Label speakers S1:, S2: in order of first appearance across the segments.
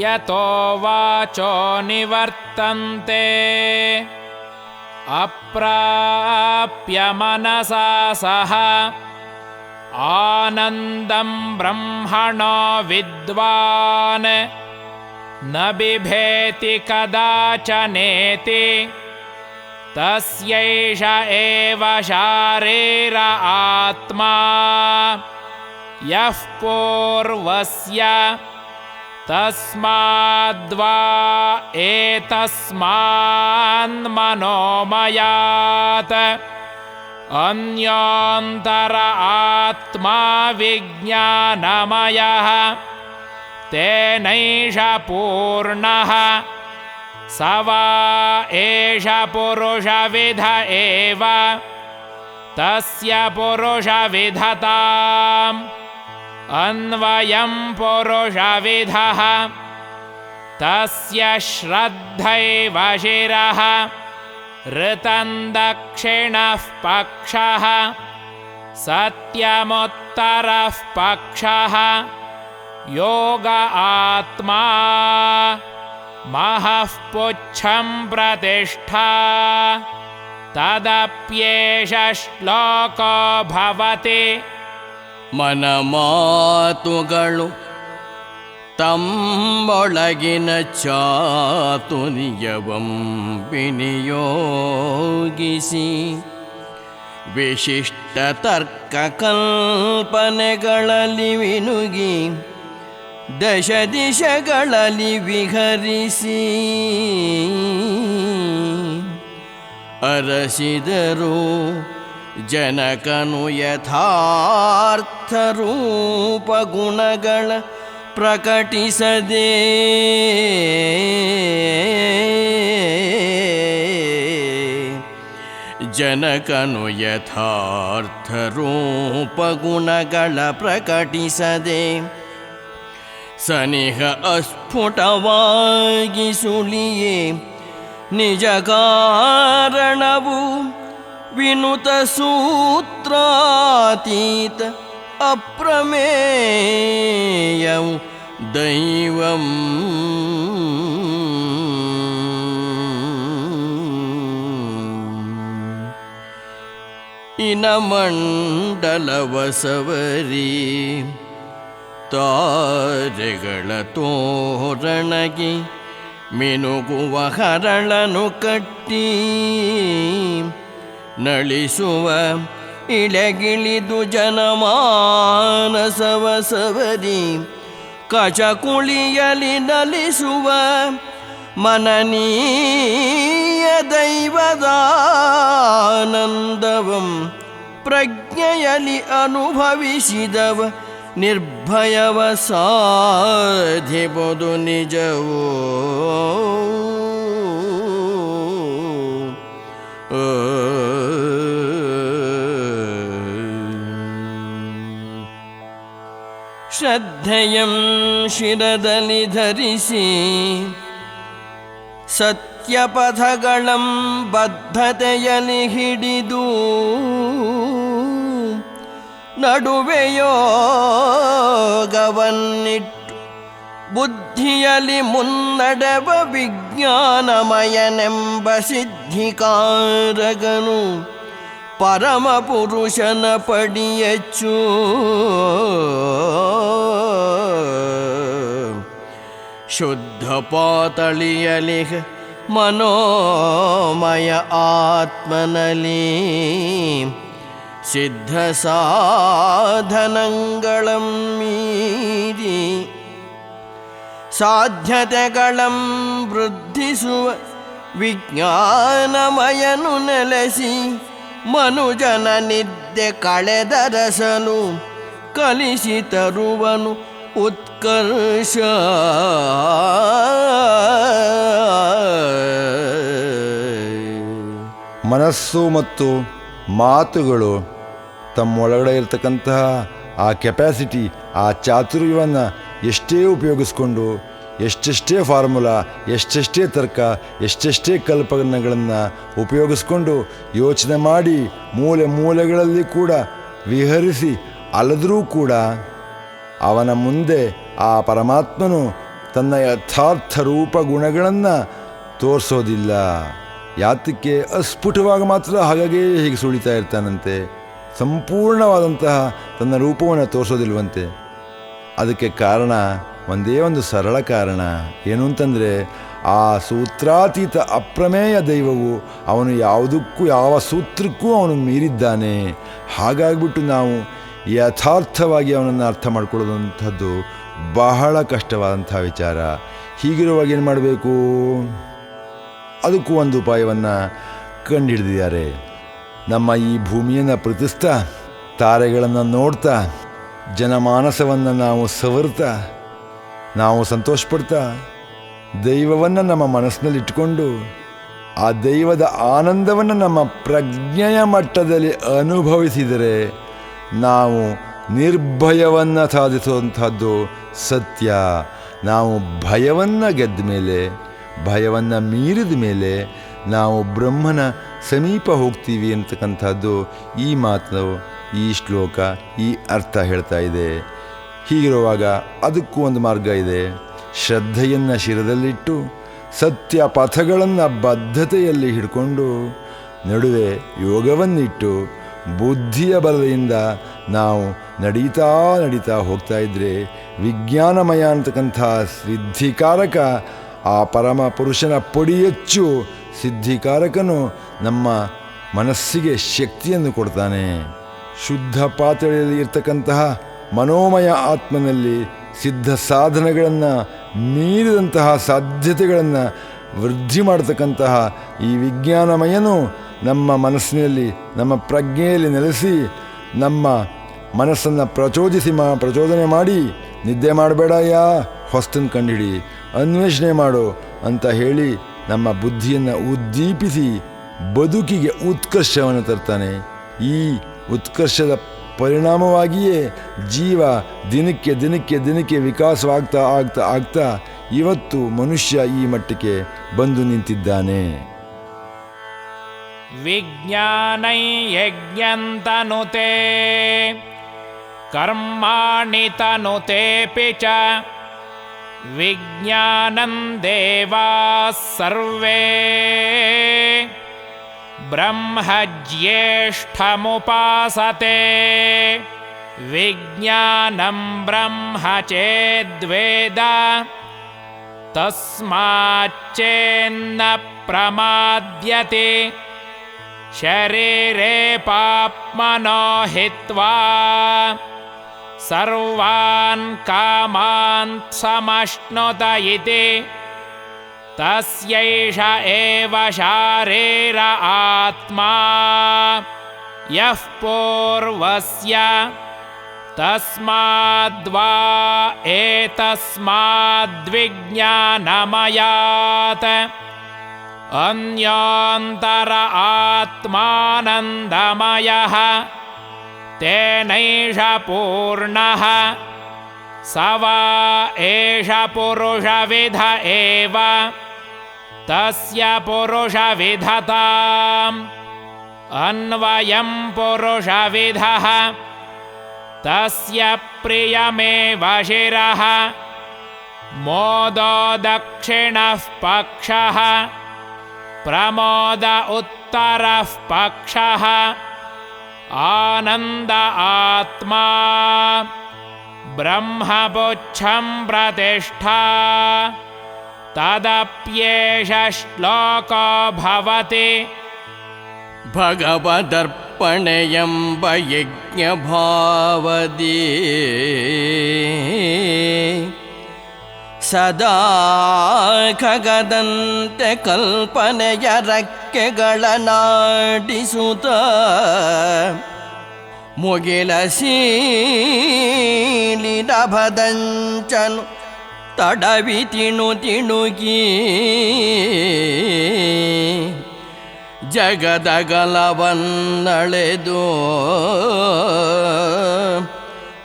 S1: ಯತೋ ವಾಚೋ ನಿವರ್ತಂತೆ ಅಪ್ರಾಪ್ಯ ಮನಸಾ ಸಹ ಆನಂದಂ ಬ್ರಹ್ಮಣೋ ವಿದ್ವಾನ್ ನ ಬಿಭೇತಿ ಕದಾಚನೇತಿ ತಸ್ಯೈಷ ಏವ ಶಾರೀರ ಆತ್ಮಾ ಯಃ ಪೂರ್ವಸ್ಯ ತಸ್ಮಾದ್ವಾ ಏತಸ್ಮಾನ್ಮನೋಮಯಾತ್ ಅನ್ಯೋಂತರ ಆತ್ಮಾ ವಿಜ್ಞಾನಮಯಃ ತೇನೈಷ ಪೂರ್ಣಃ ಸ ವಾ ಏಷ ಪುರುಷವಿಧ ಏವ ತಸ್ಯ ಪುರುಷವಿಧತಾಂ ಅನ್ವಯಂ ಪುರುಷವಿಧಃ ತಸ್ಯ ಶ್ರದ್ಧೈವ ಶಿರಃ ಋತಂ ದಕ್ಷಿಣಃ ಪಕ್ಷಃ ಸತ್ಯಮುತ್ತರಃ ಪಕ್ಷಃ ಯೋಗ ಆತ್ಮಾ ಮಹಃ ಪುಚ್ಛಂ ಪ್ರತಿಷ್ಠಾ ತದಪ್ಯೇಷ ಶ್ಲೋಕೋ ಭವತಿ.
S2: ಮನಮಾತುಗಳು ತಮ್ಮೊಳಗಿನ ಚಾತುರ್ಯವಂ ವಿನಿಯೋಗಿಸಿ ವಿಶಿಷ್ಟ ತರ್ಕ ಕಲ್ಪನೆಗಳಲ್ಲಿ ವಿನುಗಿ ದಶ ದಿಶಗಳಲ್ಲಿ ವಿಹರಿಸಿ ಅರಸಿದರು ಜನಕನು ಯಥಾರ್ಥ ರೂಪ ಗುಣಗಳ ಪ್ರಕಟಿಸದೆ ಜನಕನು ಯಥಾರ್ಥ ರೂಪ ಗುಣಗಳ ಪ್ರಕಟಿಸದೆ ಸನಿಹ ಅಸ್ಫುಟವಾಗಿ ಸುಳಿಯೇ ನಿಜ ಕಾರಣವು ವಿನುತ ಸೂತ್ರಾತೀತ ಅಪ್ರಮೇಯವು ದೈವಂ. ಇನಮಂಡಲವ ಸವರಿ ತಾರೆಗಳ ತೋರಣಗಿ ಮಿನುಗುವ ಹರಳನು ಕಟ್ಟಿ ನಳಿಸುವ ಇಳೆಗಿಳಿದು ಜನಮಾನಸವ ಸವರಿ ಕಚಕುಳಿಯಲಿ ನಲಿಸುವ ಮನನೀಯ ದೈವದಾನಂದವಂ ಪ್ರಜ್ಞೆಯಲಿ ಅನುಭವಿಸಿದವ ನಿರ್ಭಯವ ಸಾಧಿಬೋದು ನಿಜವೋ. ಶ್ರದ್ಧೆಯಂ ಶಿರದಲ್ಲಿ ಧರಿಸಿ ಸತ್ಯಪಥಗಳಂ ಬದ್ಧತೆಯಲ್ಲಿ ಹಿಡಿದು ನಡುವೆಯೋಗವನ್ನಿಟ್ಟು ಬುದ್ಧಿಯಲ್ಲಿ ಮುನ್ನಡೆವ ವಿಜ್ಞಾನಮಯನೆಂಬ ಸಿದ್ಧಿಕಾರಕನು ಪರಮ ಪುರುಷನ ಪಡಿಯಚ್ಚು. ಶುದ್ಧ ಪಾತಳಿಯಲಿ ಮನೋಮಯ ಆತ್ಮನಲ್ಲಿ ಸಿದ್ಧ ಸಾಧನಗಳಂ ಮೀರಿ ಸಾಧ್ಯತೆಗಳಂ ವೃದ್ಧಿಸುವ ವಿಜ್ಞಾನಮಯನು ನೆಲೆಸಿ ಮನುಜನ ನಿದ್ದೆ ಕಳೆದರಸನು ಕಲಿಸಿ ತರುವನು ಉತ್ಕರ್ಷ.
S3: ಮನಸ್ಸು ಮತ್ತು ಮಾತುಗಳು ತಮ್ಮೊಳಗಡೆ ಇರತಕ್ಕಂತಹ ಆ ಕೆಪ್ಯಾಸಿಟಿ, ಆ ಚಾತುರ್ಯವನ್ನು ಎಷ್ಟೇ ಉಪಯೋಗಿಸ್ಕೊಂಡು ಎಷ್ಟೆಷ್ಟೇ ಫಾರ್ಮುಲಾ, ಎಷ್ಟೆಷ್ಟೇ ತರ್ಕ, ಎಷ್ಟೆಷ್ಟೇ ಕಲ್ಪನೆಗಳನ್ನು ಉಪಯೋಗಿಸ್ಕೊಂಡು ಯೋಚನೆ ಮಾಡಿ ಮೂಲೆ ಮೂಲೆಗಳಲ್ಲಿ ಕೂಡ ವಿಹರಿಸಿ ಅಲೆದರೂ ಕೂಡ ಅವನ ಮುಂದೆ ಆ ಪರಮಾತ್ಮನು ತನ್ನ ಯಥಾರ್ಥ ರೂಪ ಗುಣಗಳನ್ನು ತೋರಿಸೋದಿಲ್ಲ. ಯಾತಕ್ಕೆ? ಅಸ್ಫುಟವಾಗಿ ಮಾತ್ರ ಹಾಗಾಗಿ ಹೀಗೆ ಸುಳಿತಾ ಇರ್ತಾನಂತೆ. ಸಂಪೂರ್ಣವಾದಂತಹ ತನ್ನ ರೂಪವನ್ನು ತೋರಿಸೋದಿಲ್ವಂತೆ. ಅದಕ್ಕೆ ಕಾರಣ ಒಂದೇ ಒಂದು ಸರಳ ಕಾರಣ. ಏನು ಅಂತಂದರೆ, ಆ ಸೂತ್ರಾತೀತ ಅಪ್ರಮೇಯ ದೈವವು ಅವನು ಯಾವುದಕ್ಕೂ, ಯಾವ ಸೂತ್ರಕ್ಕೂ ಅವನು ಮೀರಿದ್ದಾನೆ. ಹಾಗಾಗ್ಬಿಟ್ಟು ನಾವು ಯಥಾರ್ಥವಾಗಿ ಅವನನ್ನು ಅರ್ಥ ಮಾಡ್ಕೊಳ್ಳೋದಂಥದ್ದು ಬಹಳ ಕಷ್ಟವಾದಂಥ ವಿಚಾರ. ಹೀಗಿರುವಾಗ ಏನು ಮಾಡಬೇಕು? ಅದಕ್ಕೂ ಒಂದು ಉಪಾಯವನ್ನು ಕಂಡುಹಿಡಿದಿದ್ದಾರೆ. ನಮ್ಮ ಈ ಭೂಮಿಯನ್ನು ಪ್ರೀತಿಸ್ತಾ, ತಾರೆಗಳನ್ನು ನೋಡ್ತಾ, ಜನಮಾನಸವನ್ನು ನಾವು ಸವರ್ತಾ, ನಾವು ಸಂತೋಷಪಡ್ತಾ, ದೈವವನ್ನು ನಮ್ಮ ಮನಸ್ಸಿನಲ್ಲಿಟ್ಟುಕೊಂಡು ಆ ದೈವದ ಆನಂದವನ್ನು ನಮ್ಮ ಪ್ರಜ್ಞೆಯ ಮಟ್ಟದಲ್ಲಿ ಅನುಭವಿಸಿದರೆ ನಾವು ನಿರ್ಭಯವನ್ನು ಸಾಧಿಸುವಂಥದ್ದು ಸತ್ಯ. ನಾವು ಭಯವನ್ನು ಗೆದ್ದ ಮೇಲೆ, ಭಯವನ್ನು ಮೀರಿದ ಮೇಲೆ ನಾವು ಬ್ರಹ್ಮನ ಸಮೀಪ ಹೋಗ್ತೀವಿ ಅಂತಕ್ಕಂಥದ್ದು ಈ ಮಾತು, ಈ ಶ್ಲೋಕ, ಈ ಅರ್ಥ ಹೇಳ್ತಾ ಇದೆ. ಹೀಗಿರುವಾಗ ಅದಕ್ಕೂ ಒಂದು ಮಾರ್ಗ ಇದೆ. ಶ್ರದ್ಧೆಯನ್ನು ಶಿರದಲ್ಲಿಟ್ಟು, ಸತ್ಯ ಪಥಗಳನ್ನು ಬದ್ಧತೆಯಲ್ಲಿ ಹಿಡ್ಕೊಂಡು, ನಡುವೆ ಯೋಗವನ್ನಿಟ್ಟು, ಬುದ್ಧಿಯ ಬಲದಿಂದ ನಾವು ನಡೀತಾ ನಡೀತಾ ಹೋಗ್ತಾ ಇದ್ದರೆ ವಿಜ್ಞಾನಮಯ ಅಂತಕ್ಕಂಥ ಸಿದ್ಧಿಕಾರಕ, ಆ ಪರಮ ಪುರುಷನ ಪೊಡಿಯಚ್ಚು ಸಿದ್ಧಿಕಾರಕನು ನಮ್ಮ ಮನಸ್ಸಿಗೆ ಶಕ್ತಿಯನ್ನು ಕೊಡ್ತಾನೆ. ಶುದ್ಧ ಪಾತ್ರೆಯಲ್ಲಿ ಇರ್ತಕ್ಕಂತಹ ಮನೋಮಯ ಆತ್ಮನಲ್ಲಿ ಸಿದ್ಧ ಸಾಧನೆಗಳನ್ನು ಮೀರಿದಂತಹ ಸಾಧ್ಯತೆಗಳನ್ನು ವೃದ್ಧಿ ಮಾಡತಕ್ಕಂತಹ ಈ ವಿಜ್ಞಾನಮಯನು ನಮ್ಮ ಮನಸ್ಸಿನಲ್ಲಿ, ನಮ್ಮ ಪ್ರಜ್ಞೆಯಲ್ಲಿ ನೆಲೆಸಿ ನಮ್ಮ ಮನಸ್ಸನ್ನು ಪ್ರಚೋದನೆ ಮಾಡಿ, ನಿದ್ದೆ ಮಾಡಬೇಡಯ್ಯ, ಹೊಸ್ತನ್ನು ಕಂಡುಹಿಡಿ, ಅನ್ವೇಷಣೆ ಮಾಡು ಅಂತ ಹೇಳಿ ನಮ್ಮ ಬುದ್ಧಿಯನ್ನು ಉದ್ದೀಪಿಸಿ ಬದುಕಿಗೆ ಉತ್ಕರ್ಷವನ್ನು ತರ್ತಾನೆ. ಈ ಉತ್ಕರ್ಷದ ಪರಿಣಾಮವಾಗಿಯೇ ಜೀವ ದಿನಕ್ಕೆ ದಿನಕ್ಕೆ ದಿನಕ್ಕೆ ವಿಕಾಸವಾಗ್ತಾ ಆಗ್ತಾ ಆಗ್ತಾ ಇವತ್ತು ಮನುಷ್ಯ ಈ ಮಟ್ಟಕ್ಕೆ ಬಂದು ನಿಂತಿದ್ದಾನೆ.
S1: ವಿಜ್ಞಾನೈ ಯಜ್ಞಂತನುತೆ ಕರ್ಮಾಣಿ ತನುತೇಪಿ ಚ ವಿಜ್ಞಾನಂ ದೇವಾಃ ಸರ್ವೇ ಬ್ರಹ್ಮಜ್ಯೇಷ್ಠಮುಪಾಸತೆ ವಿಜ್ಞಾನಂ ಬ್ರಹ್ಮ ಚೇದ್ವೇದ ತಸ್ಮಾಚ್ಚೇನ್ನ ಪ್ರಮಾದ್ಯತೆ ಶರೀರೇ ಪಾಪ್ಮನೋ ಹಿತ್ವಾ ಸರ್ವಾನ್ ಕಾಮಾನ್ ಸಮಶ್ನುತ ಇತಿ ತಸ್ಯೈಷ ಏವ ಶಾರೀರ ಆತ್ಮಾ ಯಃ ಪೂರ್ವಸ್ಯ ತಸ್ಮಾದ್ವಾ ಏತಸ್ಮಾದ್ವಿಜ್ಞಾನಮಯಾತ್ ಅನ್ಯೋಂತರ ಆತ್ಮಾನಂದಮಯಃ ತೇನೈಷ ಪೂರ್ಣಃ ಸ ವಾ ಏಷ ಪುರುಷವಿಧ ಏವ ತಸ್ಯ ಪುರುಷವಿಧತಾಂ ಅನ್ವಯಂ ಪುರುಷವಿಧಃ ತಸ್ಯ ಪ್ರಿಯಮೇವ ಶಿರಃ ಮೋದೋ ದಕ್ಷಿಣಃ ಪಕ್ಷಃ ಪ್ರಮೋದ ಉತ್ತರಃ ಪಕ್ಷಃ ಆನಂದ ಆತ್ಮಾ ಬ್ರಹ್ಮಪುಚ್ಛಂ ಪ್ರತಿಷ್ಠಾ ತದಪ್ಯೇಷ ಶ್ಲೋಕೋ ಭವತಿ.
S2: ಭಗವದರ್ಪಣೆಯೆಂಬ ಯಜ್ಞಭಾವದಿ ಸದಾ ಖಗದಂತೆ ಕಲ್ಪನೆಯ ರೆಕ್ಕೆಗಳ ನಾಟಿಸುತ್ತ ಮುಗಿಲ ಶೀಲಿನಭದಂಚನು ತಡವಿ ತಿಣುಕಿ ಜಗದಗಲವನ್ನಳೆದು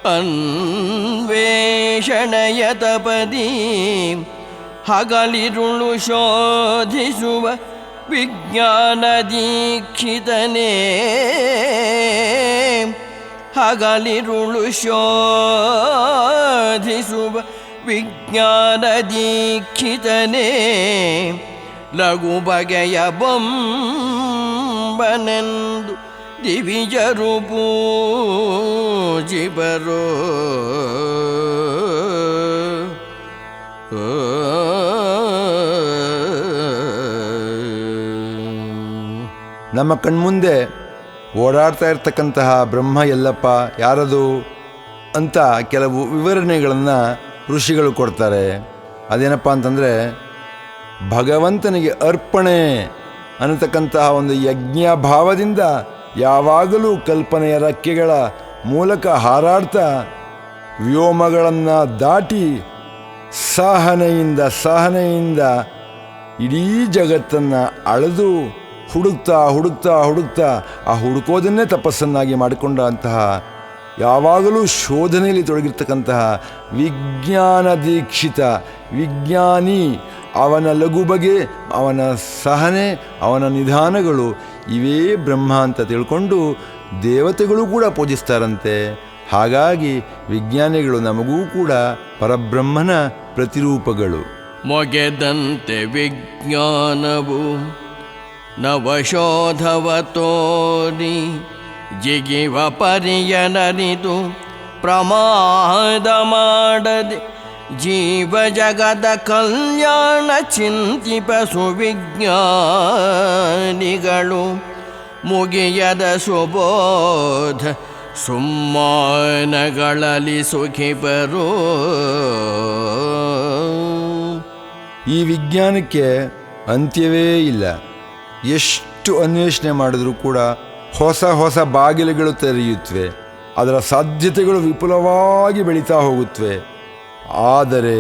S2: ಅನ್ವೇಷಣೆಯ ತಪದಿ ಹಗಲಿರುಳು ಶೋಧಿಸುವ ವಿಜ್ಞಾನ ದೀಕ್ಷಿತನೇ ಹಗಲಿರುಳು ಶೋಧಿಸುವ ವಿಜ್ಞಾನ ದೀಕ್ಷಿತನೇ ಲಘು ಬಗೆಯ ಬೊಂಬನೆಂದು ದಿವಿಜರು ಪೂಜಿಬರೋ.
S3: ನಮ್ಮ ಕಣ್ಮುಂದೆ ಓಡಾಡ್ತಾ ಇರ್ತಕ್ಕಂತಹ ಬ್ರಹ್ಮ ಎಲ್ಲಪ್ಪ ಯಾರದು ಅಂತ ಕೆಲವು ವಿವರಣೆಗಳನ್ನು ಋಷಿಗಳು ಕೊಡ್ತಾರೆ. ಅದೇನಪ್ಪ ಅಂತಂದರೆ, ಭಗವಂತನಿಗೆ ಅರ್ಪಣೆ ಅನ್ನತಕ್ಕಂತಹ ಒಂದು ಯಜ್ಞ ಭಾವದಿಂದ ಯಾವಾಗಲೂ ಕಲ್ಪನೆಯ ರೆಕ್ಕೆಗಳ ಮೂಲಕ ಹಾರಾಡ್ತಾ ವ್ಯೋಮಗಳನ್ನು ದಾಟಿ ಸಹನೆಯಿಂದ ಇಡೀ ಜಗತ್ತನ್ನು ಅಳೆದು ಹುಡುಕ್ತಾ ಆ ಹುಡುಕೋದನ್ನೇ ತಪಸ್ಸನ್ನಾಗಿ ಮಾಡಿಕೊಂಡಂತಹ, ಯಾವಾಗಲೂ ಶೋಧನೆಯಲ್ಲಿ ತೊಡಗಿರ್ತಕ್ಕಂತಹ ವಿಜ್ಞಾನ ದೀಕ್ಷಿತ ವಿಜ್ಞಾನಿ, ಅವನ ಲಘು ಬಗೆ, ಅವನ ಸಹನೆ, ಅವನ ನಿಧಾನಗಳು ಇವೇ ಬ್ರಹ್ಮ ಅಂತ ತಿಳ್ಕೊಂಡು ದೇವತೆಗಳು ಕೂಡ ಪೂಜಿಸ್ತಾರಂತೆ. ಹಾಗಾಗಿ ವಿಜ್ಞಾನಿಗಳು ನಮಗೂ ಕೂಡ ಪರಬ್ರಹ್ಮನ ಪ್ರತಿರೂಪಗಳು.
S2: ಮೊಗೆದಂತೆ ವಿಜ್ಞಾನವು ನವಶೋಧವ ತೋರಿ ಜಿಗಿವ ಪರಿಯನರಿದು ಪ್ರಮಾದ ಮಾಡದೆ ಜೀವ ಜಗದ ಕಲ್ಯಾಣ ಚಿಂತಿಪ ಸುವಿಜ್ಞಾನಿಗಳು ಮುಗಿಯದ ಸುಬೋಧ ಸುಮ್ಮಾನಗಳಲ್ಲಿ ಸುಖಿಪರು.
S3: ಈ ವಿಜ್ಞಾನಕ್ಕೆ ಅಂತ್ಯವೇ ಇಲ್ಲ. ಎಷ್ಟು ಅನ್ವೇಷಣೆ ಮಾಡಿದ್ರೂ ಕೂಡ ಹೊಸ ಬಾಗಿಲುಗಳು ತೆರೆಯುತ್ತವೆ, ಅದರ ಸಾಧ್ಯತೆಗಳು ವಿಪುಲವಾಗಿ ಬೆಳೀತಾ ಹೋಗುತ್ತವೆ. ಆದರೆ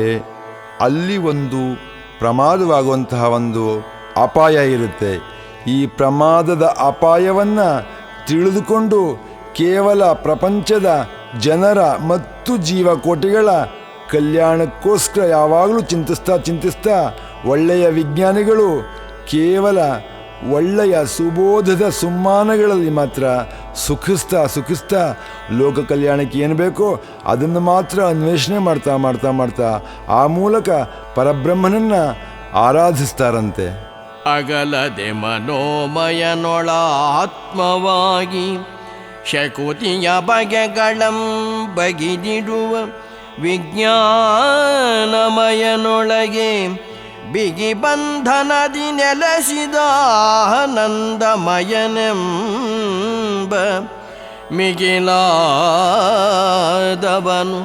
S3: ಅಲ್ಲಿ ಒಂದು ಪ್ರಮಾದವಾಗುವಂತಹ ಒಂದು ಅಪಾಯ ಇರುತ್ತೆ. ಈ ಪ್ರಮಾದದ ಅಪಾಯವನ್ನು ತಿಳಿದುಕೊಂಡು ಕೇವಲ ಪ್ರಪಂಚದ ಜನರ ಮತ್ತು ಜೀವಕೋಟಿಗಳ ಕಲ್ಯಾಣಕ್ಕೋಸ್ಕರ ಯಾವಾಗಲೂ ಚಿಂತಿಸ್ತಾ ಒಳ್ಳೆಯ ವಿಜ್ಞಾನಿಗಳು ಕೇವಲ ಒಳ್ಳೆಯ ಸುಬೋಧದ ಸುಮ್ಮಾನಗಳಲ್ಲಿ ಮಾತ್ರ ಸುಖಿಸ್ತಾ ಲೋಕ ಕಲ್ಯಾಣಕ್ಕೆ ಏನು ಬೇಕೋ ಅದನ್ನು ಮಾತ್ರ ಅನ್ವೇಷಣೆ ಮಾಡ್ತಾ ಆ ಮೂಲಕ ಪರಬ್ರಹ್ಮನನ್ನು ಆರಾಧಿಸ್ತಾರಂತೆ.
S2: ಅಗಲದೆ ಮನೋಮಯನೊಳ ಆತ್ಮವಾಗಿ ಶಕುತಿಯ ಬಗೆಗಳಂ ಬಗಿದಿಡುವ ವಿಜ್ಞಾನಮಯನೊಳಗೆ ಬಿಗಿ ಬಂಧನದಿ ನೆಲೆಸಿದ ಆನಂದಮಯನೆಂಬ ಮಿಗಿಲಾದವನು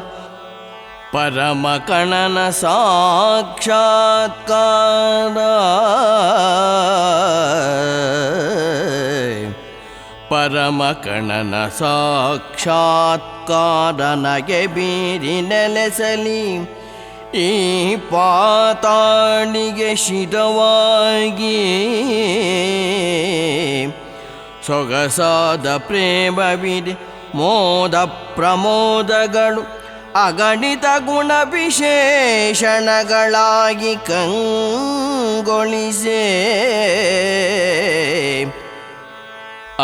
S2: ಪರಮ ಕಣನ ಸಾಕ್ಷಾತ್ಕಾರ. ಪರಮ ಕಣನ ಸಾಕ್ಷಾತ್ಕಾರನಗೆ ಬೀರಿ ನೆಲೆಸಲಿ ಈ ಪಾತಾಳಿಗೆ ಶಿರವಾಗಿ ಸೊಗಸಾದ ಪ್ರೇಮವಿದೆ ಮೋದ ಪ್ರಮೋದಗಳು ಅಗಣಿತ ಗುಣ ವಿಶೇಷಣಗಳಾಗಿ ಕಂಗೊಳಿಸೆ.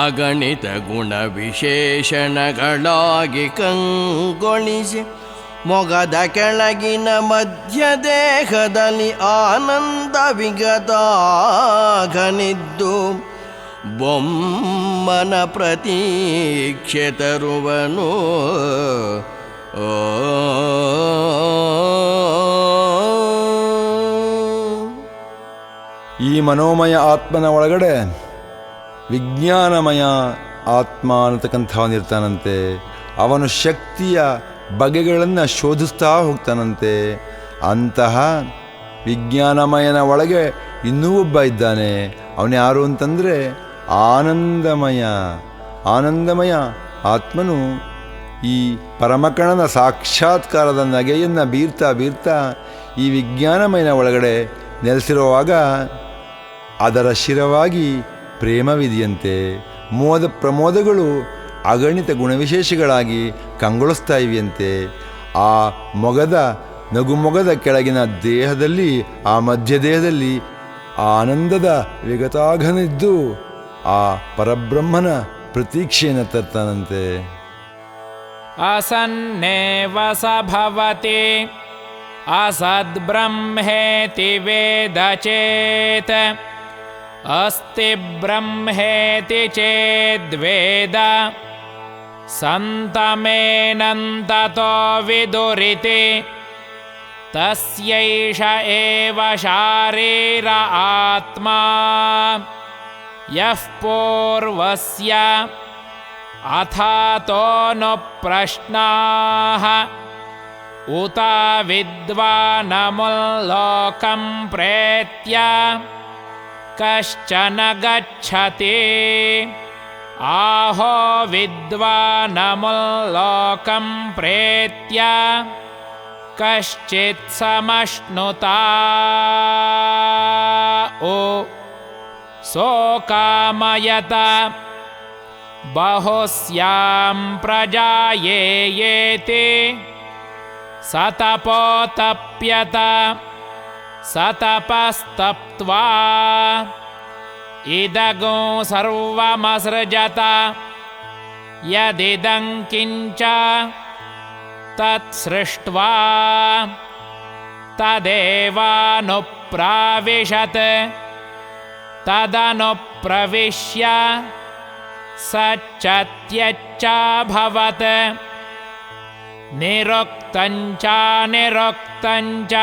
S2: ಅಗಣಿತ ಗುಣ ವಿಶೇಷಣಗಳಾಗಿ ಕಂಗೊಳಿಸಿ ಮೊಗದ ಕೆಳಗಿನ ಮಧ್ಯ ದೇಹದಲ್ಲಿ ಆನಂದ ವಿಗತಾಗನಿದ್ದು ಬೊಮ್ಮನ ಪ್ರತೀಕ್ಷೆ ತರುವನು.
S3: ಈ ಮನೋಮಯ ಆತ್ಮನ ಒಳಗಡೆ ವಿಜ್ಞಾನಮಯ ಆತ್ಮ ಅನ್ನತಕ್ಕಂಥವನಿರ್ತಾನಂತೆ. ಅವನು ಶಕ್ತಿಯ ಬಗೆಗಳನ್ನು ಶೋಧಿಸ್ತಾ ಹೋಗ್ತಾನಂತೆ. ಅಂತಹ ವಿಜ್ಞಾನಮಯನ ಒಳಗೆ ಇನ್ನೂ ಒಬ್ಬ ಇದ್ದಾನೆ. ಅವನು ಯಾರು ಅಂತಂದರೆ ಆನಂದಮಯ ಆತ್ಮನು ಈ ಪರಮಕಣನ ಸಾಕ್ಷಾತ್ಕಾರದ ನಗೆಯನ್ನು ಬೀರ್ತಾ ಈ ವಿಜ್ಞಾನಮಯನ ಒಳಗಡೆ ನೆಲೆಸಿರುವಾಗ ಅದರ ಶಿರವಾಗಿ ಪ್ರೇಮವಿದೆಯಂತೆ. ಮೋದ ಪ್ರಮೋದಗಳು ಅಗಣಿತ ಗುಣವಿಶೇಷಗಳಾಗಿ ಕಂಗೊಳಿಸ್ತಾ ಇವೆಯಂತೆ. ಆ ನಗುಮೊಗದ ಕೆಳಗಿನ ದೇಹದಲ್ಲಿ, ಆ ಮಧ್ಯ ದೇಹದಲ್ಲಿ ಆನಂದದ ವಿಗತಾಘನಿದ್ದು ಆ ಪರಬ್ರಹ್ಮನ ಪ್ರತೀಕ್ಷೆಯನ್ನು ತರ್ತಾನಂತೆ.
S1: असन्नेव स भवति असद्ब्रह्मेति वेद चेत् अस्ति ब्रह्मेति चेद्वेद सन्तमेनन्ततो विदुरिति तस्यैष एव शारीर आत्मा यः पूर्वस्य अथातो नु प्रश्नाः उत विद्वानमुल्लोकं प्रेत्य कश्चन गच्छति आहो विद्वानमुल्लोकं प्रेत्य कश्चित् समश्नुता ओ सोकामयत बहुस्यां प्रजायेयेति सतपोतप्यत सतपस्तप्त्वा इदगो सर्वमसृजत यदिदं किञ्च तत्सृष्ट्वा तदेवानुप्राविशत् तदनुप्रविश्य सच्चत्यच्चाभवत् निरुक्तञ्च निरुक्तञ्च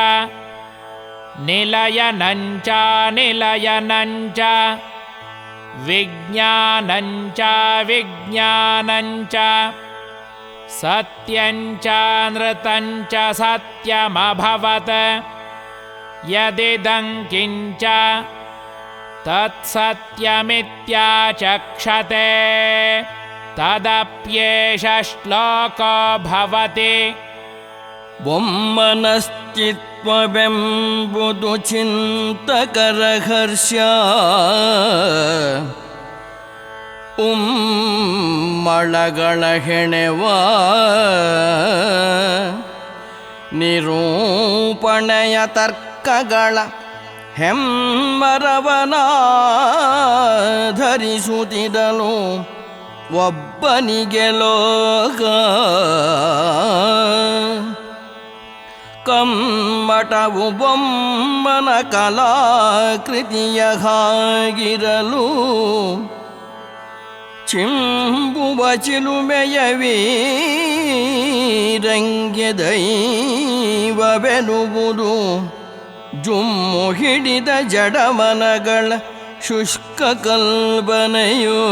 S1: निलयनञ्च निलयनञ्च विज्ञानञ्च विज्ञानञ्च सत्यञ्च नृतञ्च सत्यमभवत् यदिदं किञ्च तत्सत्यमित्याचक्षते तदप्येष श्लोको भवति
S2: ಬೊಮ್ಮನಸ್ತಿತ್ವವೆಂಬುದು ಚಿಂತಕರ ಹರ್ಷ ಉಮ್ಮಳಗಳ ಹೆಣೆವ ನಿರೂಪಣೆಯ ತರ್ಕಗಳ ಹೆಮ್ಮರವನಾಧರಿಸುತ್ತಿದನು ಒಬ್ಬನಿಗೆ ಲೋಕ ಕಮ್ಮಟವು ಬೊಮ್ಮನ ಕಲಾಕೃತಿಯ ಹಾಗಿರಲು ಚಿಂಬುವ ಚಿಲುಮೆಯ ವೀರಂಗ್ಯ ದೈವವೆನುವುದು ಜುಮ್ಮು ಹಿಡಿದ ಜಡಮನಗಳ ಶುಷ್ಕ ಕಲ್ಪನೆಯೋ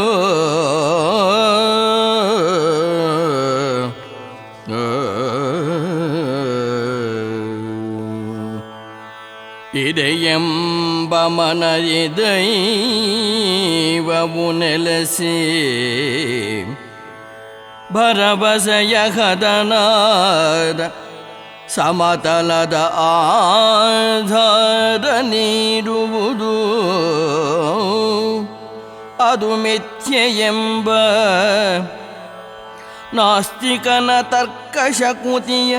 S2: ಇದೆಯೆಂಬ ಮನದೈವವು ನೆಲೆಸಿ ಭರವಸೆಯ ಹದನಾದ ಸಮತಲದ ಆಧಾರ ನೀಡುವುದು ಅದು ಮಿಥ್ಯೆಯೆಂಬ ನಾಸ್ತಿಕನ ತರ್ಕಶಕುತಿಯ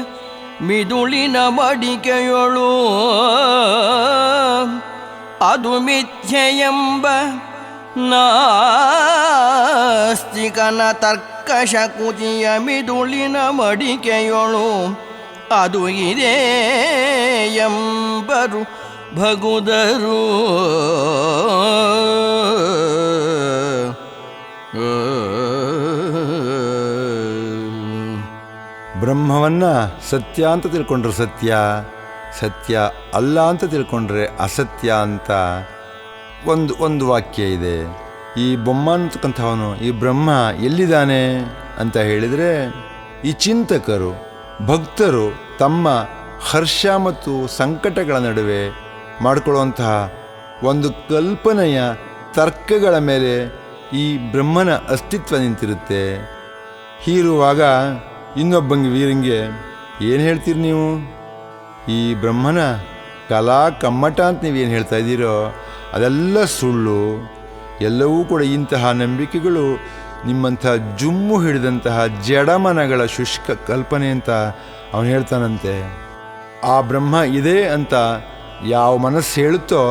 S2: ಮಿದುಳಿನ ಮಡಿಕೆಯೊಳು ಅದು ಮಿಥ್ಯೆಯೆಂಬ ನಾಸ್ತಿಕನ ತರ್ಕಶಕುತಿಯ ಮಿದುಳಿನ ಮಡಿಕೆಯೊಳು ಅದು ಇದೆ ಎಂಬರು ಭಗುದರು
S3: ಬ್ರಹ್ಮವನ್ನು ಸತ್ಯ ಅಂತ ತಿಳ್ಕೊಂಡ್ರೆ ಸತ್ಯ, ಸತ್ಯ ಅಲ್ಲ ಅಂತ ತಿಳ್ಕೊಂಡ್ರೆ ಅಸತ್ಯ ಅಂತ ಒಂದು ವಾಕ್ಯ ಇದೆ. ಈ ಬೊಮ್ಮ ಅಂತಕ್ಕಂಥವನು ಈ ಬ್ರಹ್ಮ ಎಲ್ಲಿದ್ದಾನೆ ಅಂತ ಹೇಳಿದರೆ, ಈ ಚಿಂತಕರು ಭಕ್ತರು ತಮ್ಮ ಹರ್ಷ ಮತ್ತು ಸಂಕಟಗಳ ನಡುವೆ ಮಾಡಿಕೊಳ್ಳುವಂತಹ ಒಂದು ಕಲ್ಪನೆಯ ತರ್ಕಗಳ ಮೇಲೆ ಈ ಬ್ರಹ್ಮನ ಅಸ್ತಿತ್ವ ನಿಂತಿರುತ್ತೆ. ಹೀರುವಾಗ ಇನ್ನೊಬ್ಬಂಗೆ ವೀರಂಗೆ ಏನು ಹೇಳ್ತೀರಿ ನೀವು, ಈ ಬ್ರಹ್ಮನ ಕಲಾ ಕಮ್ಮಟ ಅಂತ ನೀವೇನು ಹೇಳ್ತಾ ಇದ್ದೀರೋ ಅದೆಲ್ಲ ಸುಳ್ಳು, ಎಲ್ಲವೂ ಕೂಡ ಇಂತಹ ನಂಬಿಕೆಗಳು ನಿಮ್ಮಂಥ ಜುಮ್ಮು ಹಿಡಿದಂತಹ ಜಡಮನಗಳ ಶುಷ್ಕ ಕಲ್ಪನೆ ಅಂತ ಅವನು ಹೇಳ್ತಾನಂತೆ. ಆ ಬ್ರಹ್ಮ ಇದೆ ಅಂತ ಯಾವ ಮನಸ್ಸು ಹೇಳುತ್ತೋ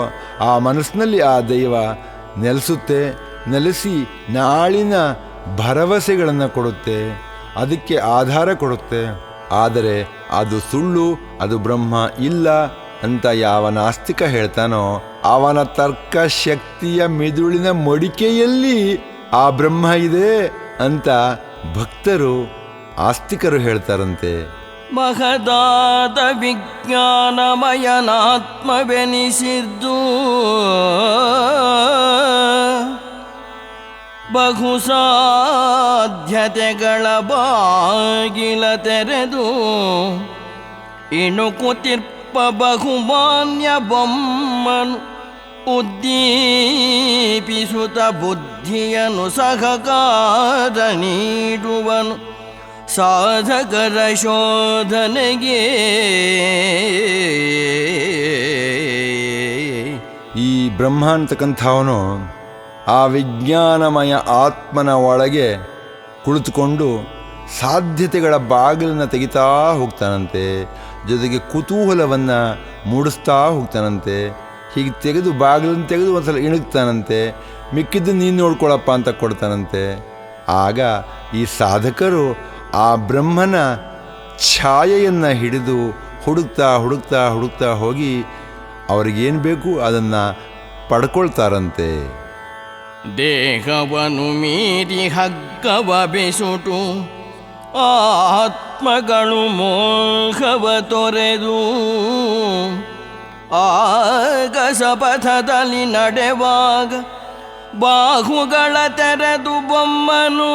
S3: ಆ ಮನಸ್ಸಿನಲ್ಲಿ ಆ ದೈವ ನೆಲೆಸುತ್ತೆ, ನೆಲೆಸಿ ನಾಳಿನ ಭರವಸೆಗಳನ್ನು ಕೊಡುತ್ತೆ, ಅದಕ್ಕೆ ಆಧಾರ ಕೊಡುತ್ತೆ. ಆದರೆ ಅದು ಸುಳ್ಳು, ಅದು ಬ್ರಹ್ಮ ಇಲ್ಲ ಅಂತ ಯಾವ ನಾಸ್ತಿಕ ಹೇಳ್ತಾನೋ ಅವನ ತರ್ಕ ಶಕ್ತಿಯ ಮಿದುಳಿನ ಮಡಿಕೆಯಲ್ಲಿ ಆ ಬ್ರಹ್ಮ ಇದೆ ಅಂತ ಭಕ್ತರು ಆಸ್ತಿಕರು ಹೇಳ್ತಾರಂತೆ.
S2: ಮಹದಾದ ವಿಜ್ಞಾನಮಯನಾತ್ಮವೆನಿಸಿದ್ದು ಬಹು ಸಾಧ್ಯತೆಗಳ ಬಾಗಿಲ ತೆರೆದು ಇಣುಕುತಿರ್ಪ ಬಹುಮಾನ್ಯ ಬೊಮ್ಮನು ಉದ್ದೀಪಿಸುತ್ತ ಬುದ್ಧಿಯನ್ನು ಸಹಕಾರ ನೀಡುವನು ಸಾಧಕರ ಶೋಧನೆಗೆ.
S3: ಈ ಬ್ರಹ್ಮ ಅಂತಕ್ಕಂಥವನು ಆ ವಿಜ್ಞಾನಮಯ ಆತ್ಮನ ಒಳಗೆ ಕುಳಿತುಕೊಂಡು ಸಾಧ್ಯತೆಗಳ ಬಾಗಿಲನ್ನು ತೆಗಿತಾ ಹೋಗ್ತಾನಂತೆ, ಜೊತೆಗೆ ಕುತೂಹಲವನ್ನು ಮೂಡಿಸ್ತಾ ಹೋಗ್ತಾನಂತೆ. ಹೀಗೆ ತೆಗೆದು ಬಾಗಿಲನ್ನು ತೆಗೆದು ಒಂದ್ಸಲ ಇಣುಕ್ತಾನಂತೆ, ಮಿಕ್ಕಿದ್ದು ನೀನು ನೋಡ್ಕೊಳಪ್ಪ ಅಂತ ಕೊಡ್ತಾನಂತೆ. ಆಗ ಈ ಸಾಧಕರು ಆ ಬ್ರಹ್ಮನ ಛಾಯೆಯನ್ನು ಹಿಡಿದು ಹುಡುಕ್ತಾ ಹುಡುಕ್ತಾ ಹುಡುಕ್ತಾ ಹೋಗಿ ಅವ್ರಿಗೇನು ಬೇಕು ಅದನ್ನು ಪಡ್ಕೊಳ್ತಾರಂತೆ.
S2: ದೇಹವನ್ನು ಮೀರಿ ಹಗ್ಗವ ಬೆಸುಟು ಆತ್ಮಗಳು ಮೋಹವ ತೊರೆದು ಆಗಸಪಥದಲ್ಲಿ ನಡೆವಾಗ ಬಾಹುಗಳ ತೆರೆದು ಬೊಮ್ಮನು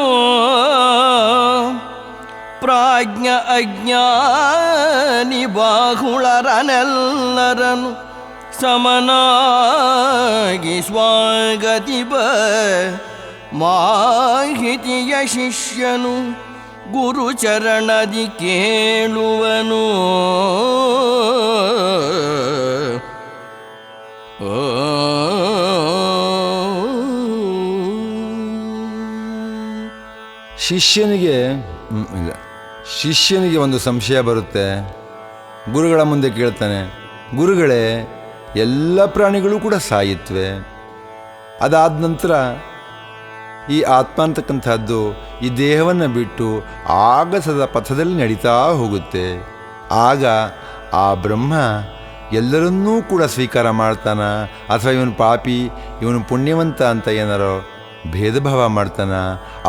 S2: ಪ್ರಾಜ್ಞ ಅಜ್ಞಾನಿ ಬಾಹುಳರನೆಲ್ಲರನು ಸಮನಾಗಿ ಸ್ವಾಗತಿಪ ಮಾಹಿತಿಯ ಶಿಷ್ಯನು ಗುರುಚರಣದಿ ಕೇಳುವನು.
S3: ಶಿಷ್ಯನಿಗೆ ಒಂದು ಸಂಶಯ ಬರುತ್ತೆ. ಗುರುಗಳ ಮುಂದೆ ಕೇಳ್ತಾನೆ, ಗುರುಗಳೇ, ಎಲ್ಲ ಪ್ರಾಣಿಗಳು ಕೂಡ ಸಾಯಿತ್ವೆ, ಅದಾದ ನಂತರ ಈ ಆತ್ಮ ಅಂತಕ್ಕಂಥದ್ದು ಈ ದೇಹವನ್ನು ಬಿಟ್ಟು ಆಗಸದ ಪಥದಲ್ಲಿ ನಡೀತಾ ಹೋಗುತ್ತೆ. ಆಗ ಆ ಬ್ರಹ್ಮ ಎಲ್ಲರನ್ನೂ ಕೂಡ ಸ್ವೀಕಾರ ಮಾಡ್ತಾನ, ಅಥವಾ ಇವನು ಪಾಪಿ ಇವನು ಪುಣ್ಯವಂತ ಅಂತ ಏನಾರೋ ಭೇದ ಭಾವ ಮಾಡ್ತಾನ?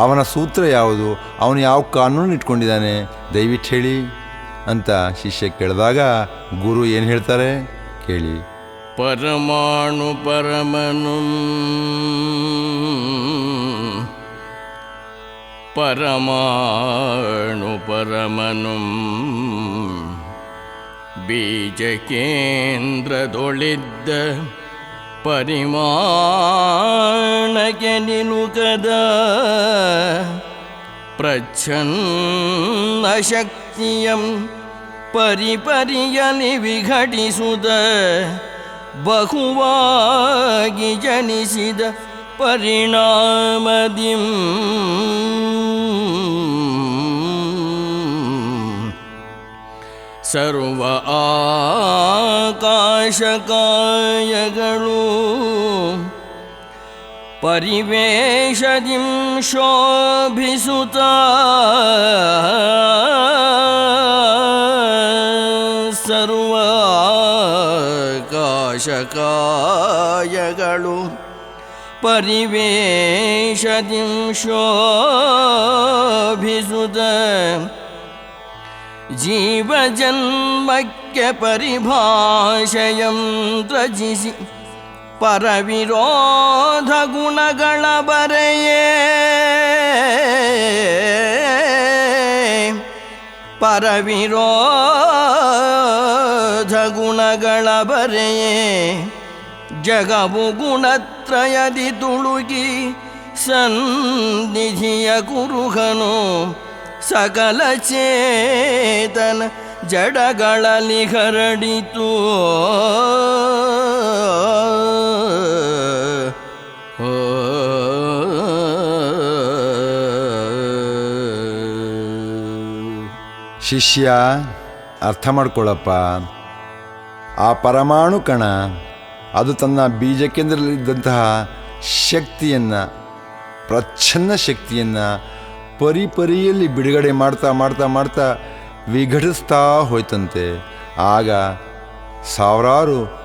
S3: ಅವನ ಸೂತ್ರ ಯಾವುದು? ಅವನು ಯಾವ ಕಾನೂನು ಇಟ್ಕೊಂಡಿದ್ದಾನೆ? ದಯವಿಟ್ಟು ಹೇಳಿ ಅಂತ ಶಿಷ್ಯ ಕೇಳಿದಾಗ ಗುರು ಏನು ಹೇಳ್ತಾರೆ ಕೇಳಿ.
S2: ಪರಮಾಣು ಪರಮನು ಪರಮಾಣು ಪರಮನು ಬೀಜ ಕೇಂದ್ರದೊಳಿದ್ದ ಪರಿಮಾಣಕ್ಕೆ ನಿಲುಕದ ಪ್ರಚ್ಛನ್ನ ಶಕ್ತಿಯಂ ಪರಿಪರಿಯಲಿ ವಿಘಟಿಸುದ ಬಹುವಾಗಿ ಜನಿಸಿದ ಪರಿಣಾಮದಿಂ ಸರ್ವ ಆಕಾಶಕಾಯಗಳು ಪರಿವೇಶದಿಂ ಶೋಭಿಸುತ್ತ ಸರ್ವ ಆಕಾಶಕಾಯಗಳು ಪರಿವೇಶದಿಂ ಶೋಭಿಸುತ್ತ ಜೀವಜನ್ಮಕ್ಕೆ ಪರಿಭಾಷೆಯಂ ತ್ರಜಿಸಿ ಪರವಿರೋಧ ಗುಣಗಳ ಬರೆಯೇ ಪರವಿರೋಧ ಗುಣಗಳ ಬರೆಯೇ ಜಗವು ಗುಣತ್ರಯದಿ ತುಳುಗಿ ಸನ್ನಿಧಿಯ ಕುರುಹನು ಸಕಲ ಚೇತನ ಜಡಗಳಲ್ಲಿ ಹರಡಿತು.
S3: ಶಿಷ್ಯ, ಅರ್ಥ ಮಾಡ್ಕೊಳ್ಳಪ್ಪ, ಆ ಪರಮಾಣು ಕಣ ಅದು ತನ್ನ ಬೀಜ ಕೇಂದ್ರದಲ್ಲಿದ್ದಂತಹ ಶಕ್ತಿಯನ್ನು, ಪ್ರಚ್ಛನ್ನ ಶಕ್ತಿಯನ್ನು ಪರಿಪರಿಯಲ್ಲಿ ಬಿಡುಗಡೆ ಮಾಡ್ತಾ ಮಾಡ್ತಾ ಮಾಡ್ತಾ ವಿಘಟಿಸ್ತಾ ಹೋಯ್ತಂತೆ. ಆಗ ಸಾವಿರಾರು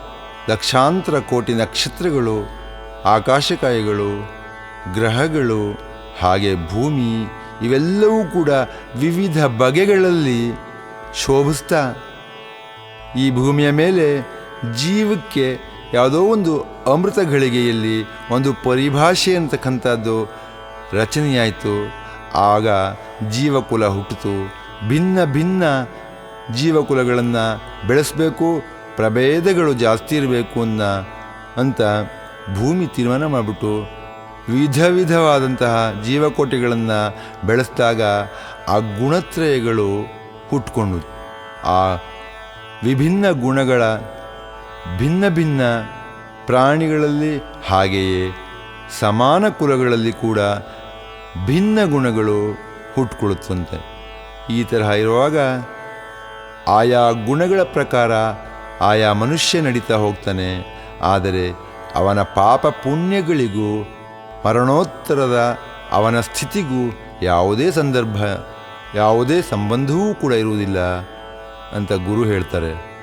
S3: ಲಕ್ಷಾಂತರ ಕೋಟಿ ನಕ್ಷತ್ರಗಳು, ಆಕಾಶಕಾಯಗಳು, ಗ್ರಹಗಳು, ಹಾಗೆ ಭೂಮಿ ಇವೆಲ್ಲವೂ ಕೂಡ ವಿವಿಧ ಬಗೆಗಳಲ್ಲಿ ಶೋಭಿಸ್ತಾ ಈ ಭೂಮಿಯ ಮೇಲೆ ಜೀವಕ್ಕೆ ಯಾವುದೋ ಒಂದು ಅಮೃತ ಘಳಿಗೆಯಲ್ಲಿ ಒಂದು ಪರಿಭಾಷೆ ಅಂತಕ್ಕಂಥದ್ದು ರಚನೆಯಾಯಿತು. ಆಗ ಜೀವಕುಲ ಹುಟ್ಟಿತು. ಭಿನ್ನ ಭಿನ್ನ ಜೀವಕುಲಗಳನ್ನು ಬೆಳೆಸಬೇಕು, ಪ್ರಭೇದಗಳು ಜಾಸ್ತಿ ಇರಬೇಕು ಅಂತ ಭೂಮಿ ತೀರ್ಮಾನ ಮಾಡಿಬಿಟ್ಟು ವಿಧ ವಿಧವಾದಂತಹ ಜೀವಕೋಟಿಗಳನ್ನು ಬೆಳೆಸಿದಾಗ ಆ ಗುಣತ್ರಯಗಳು ಹುಟ್ಕೊಂಡು ಆ ವಿಭಿನ್ನ ಗುಣಗಳ ಭಿನ್ನ ಭಿನ್ನ ಪ್ರಾಣಿಗಳಲ್ಲಿ ಹಾಗೆಯೇ ಸಮಾನ ಕುಲಗಳಲ್ಲಿ ಕೂಡ ಭಿನ್ನ ಗುಣಗಳು ಹುಟ್ಕೊಳ್ಳುತ್ತಂತೆ. ಈ ತರಹ ಇರುವಾಗ ಆಯಾ ಗುಣಗಳ ಪ್ರಕಾರ ಆಯಾ ಮನುಷ್ಯ ನಡೀತಾ ಹೋಗ್ತಾನೆ. ಆದರೆ ಅವನ ಪಾಪ ಪುಣ್ಯಗಳಿಗೂ ಮರಣೋತ್ತರದ ಅವನ ಸ್ಥಿತಿಗೂ ಯಾವುದೇ ಸಂದರ್ಭ ಯಾವುದೇ ಸಂಬಂಧವೂ ಕೂಡ ಇರುವುದಿಲ್ಲ ಅಂತ ಗುರು ಹೇಳ್ತಾರೆ.